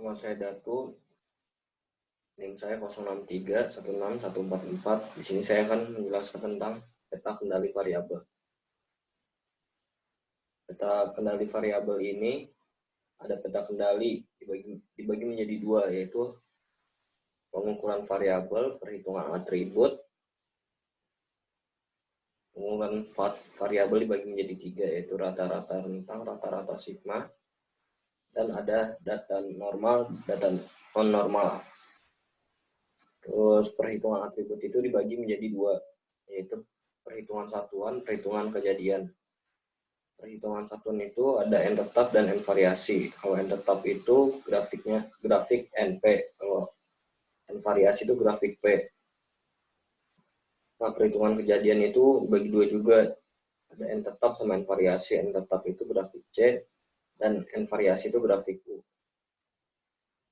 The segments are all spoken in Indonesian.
Nama saya Datu, NIM saya 063 16144. Di sini saya akan menjelaskan tentang peta kendali variabel. Peta kendali variabel ini ada peta kendali dibagi menjadi dua, yaitu pengukuran variabel, perhitungan atribut. Pengukuran variabel dibagi menjadi tiga, yaitu rata-rata rentang, rata-rata sigma, dan ada data normal, data non normal. Terus perhitungan atribut itu dibagi menjadi dua, yaitu perhitungan satuan, perhitungan kejadian. Perhitungan satuan itu ada n tetap dan n variasi. Kalau n tetap itu grafik NP, kalau n variasi itu grafik P. Nah, perhitungan kejadian itu dibagi dua juga, ada n tetap sama n variasi. N tetap itu grafik C dan n variasi itu grafik U.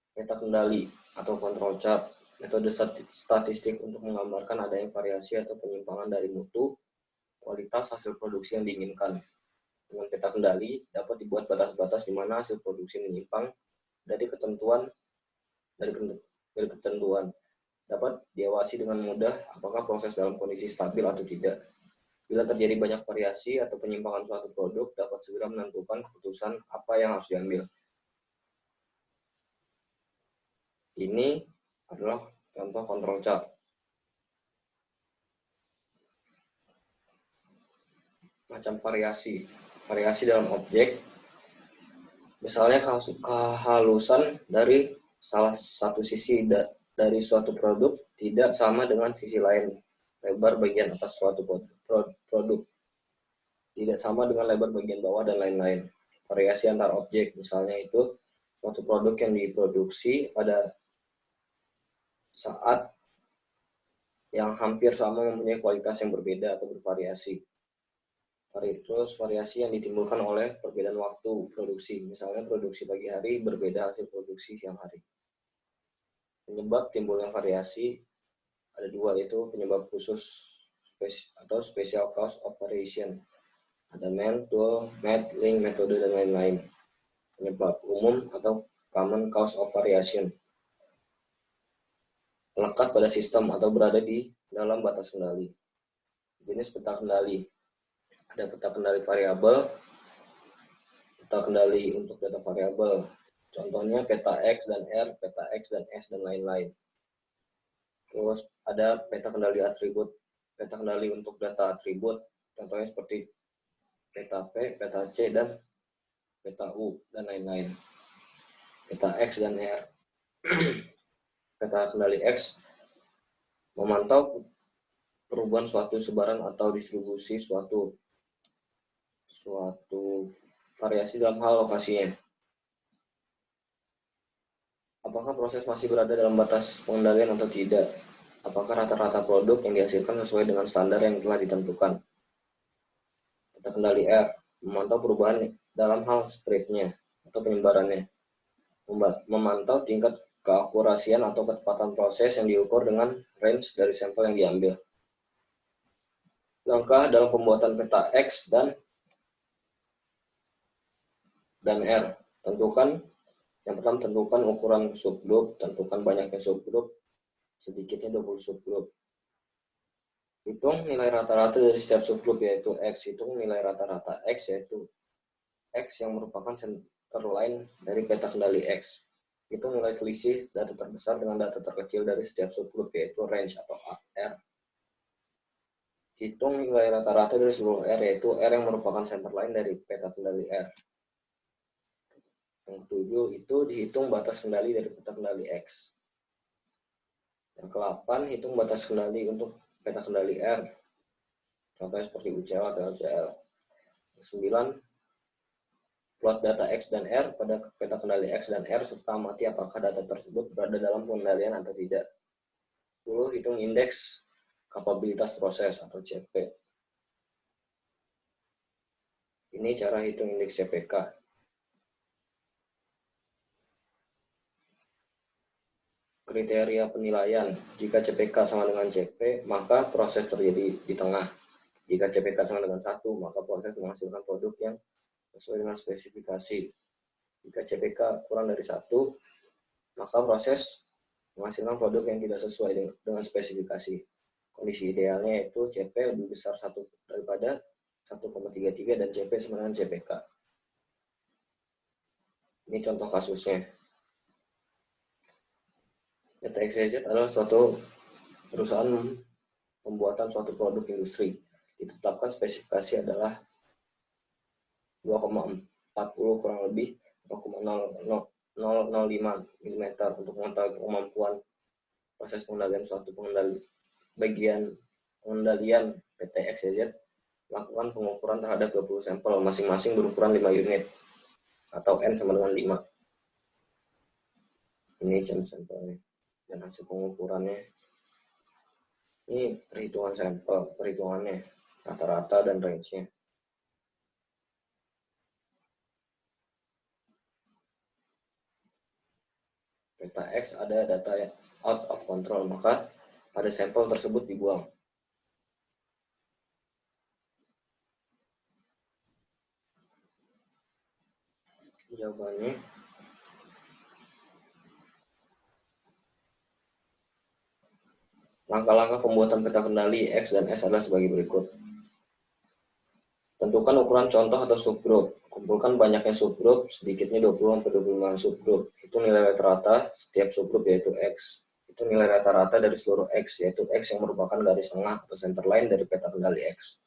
Peta kendali atau control chart, metode statistik untuk menggambarkan adanya variasi atau penyimpangan dari mutu, kualitas hasil produksi yang diinginkan. Dengan peta kendali dapat dibuat batas-batas di mana hasil produksi menyimpang dari ketentuan. Dapat diawasi dengan mudah apakah proses dalam kondisi stabil atau tidak. Bila terjadi banyak variasi atau penyimpangan suatu produk, dapat segera menentukan keputusan apa yang harus diambil. Ini adalah contoh control chart. Macam variasi. Variasi dalam objek, misalnya kehalusan dari salah satu sisi dari suatu produk tidak sama dengan sisi lain. Lebar bagian atas suatu produk tidak sama dengan lebar bagian bawah dan lain-lain. Variasi antar objek, misalnya itu suatu produk yang diproduksi pada saat yang hampir sama mempunyai kualitas yang berbeda atau bervariasi. Terus variasi yang ditimbulkan oleh perbedaan waktu produksi, misalnya produksi pagi hari berbeda hasil produksi siang hari. Penyebab timbulnya variasi ada dua, yaitu penyebab khusus atau special cause of variation. Ada main, tool, met, link, metode, dan lain-lain. Penyebab umum atau common cause of variation melekat pada sistem atau berada di dalam batas kendali. Jenis peta kendali. Ada peta kendali variabel, peta kendali untuk data variabel. Contohnya peta X dan R, peta X dan S, dan lain-lain. Terus ada peta kendali atribut, peta kendali untuk data atribut. Contohnya seperti peta P, peta C, dan peta U, dan lain-lain. Peta X dan R. Peta kendali X memantau perubahan suatu sebaran atau distribusi suatu variasi dalam hal lokasinya. Apakah proses masih berada dalam batas pengendalian atau tidak? Apakah rata-rata produk yang dihasilkan sesuai dengan standar yang telah ditentukan? Peta kendali R memantau perubahan dalam hal spreadnya atau penyebarannya. Memantau tingkat keakurasian atau ketepatan proses yang diukur dengan range dari sampel yang diambil. Langkah dalam pembuatan peta X dan R. Yang pertama, tentukan ukuran subgrup, tentukan banyaknya subgrup, sedikitnya 20 subgrup. Hitung nilai rata-rata dari setiap subgrup, yaitu X. Hitung nilai rata-rata X, yaitu X yang merupakan center line dari peta kendali X. Hitung nilai selisih data terbesar dengan data terkecil dari setiap subgrup, yaitu range atau R. Hitung nilai rata-rata dari seluruh R, yaitu R yang merupakan center line dari peta kendali R. Yang ketujuh itu dihitung batas kendali dari peta kendali X. Yang ke-8, hitung batas kendali untuk peta kendali R. Contohnya seperti UCL atau LCL. Yang 9, plot data X dan R pada peta kendali X dan R serta amati apakah data tersebut berada dalam pengendalian atau tidak. 10, hitung indeks kapabilitas proses atau CP. Ini cara hitung indeks CPK. Kriteria penilaian. Jika CPK sama dengan CP, maka proses terjadi di tengah. Jika CPK sama dengan 1, maka proses menghasilkan produk yang sesuai dengan spesifikasi. Jika CPK kurang dari 1, maka proses menghasilkan produk yang tidak sesuai dengan spesifikasi. Kondisi idealnya yaitu CP lebih besar daripada 1,33 dan CP sama dengan CPK. Ini contoh kasusnya. PT XYZ adalah suatu perusahaan pembuatan suatu produk industri. Ditetapkan spesifikasi adalah 2,40 kurang lebih 0,005 mm untuk mengetahui kemampuan proses pengendalian suatu bagian pengendalian PT XYZ melakukan pengukuran terhadap 20 sampel masing-masing berukuran 5 unit atau N sama dengan 5. Ini contoh sampelnya dan hasil pengukurannya. Ini perhitungan sampel, perhitungannya rata-rata dan range-nya. Peta X ada data out of control, maka pada sampel tersebut dibuang. Jawabannya langkah-langkah pembuatan peta kendali X dan S adalah sebagai berikut. Tentukan ukuran contoh atau subgroup. Kumpulkan banyaknya subgroup, sedikitnya 20-25 subgroup. Itu nilai rata-rata setiap subgroup yaitu X. Itu nilai rata-rata dari seluruh X, yaitu X yang merupakan garis tengah atau center line dari peta kendali X.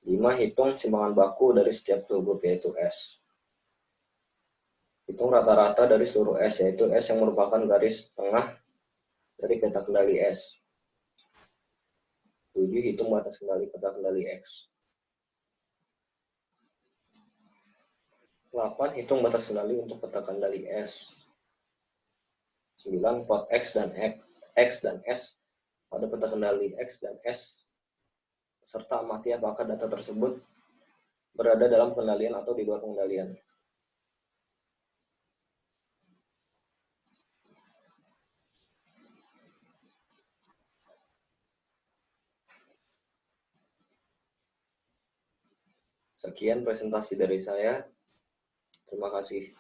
5. Hitung simpangan baku dari setiap subgroup yaitu S. Hitung rata-rata dari seluruh S, yaitu S yang merupakan garis tengah dari peta kendali S. 7. Hitung batas kendali peta kendali X. 8. Hitung batas kendali untuk peta kendali S. 9. Plot X dan S pada peta kendali X dan S, serta amati apakah data tersebut berada dalam pengendalian atau di luar pengendalian. Sekian presentasi dari saya. Terima kasih.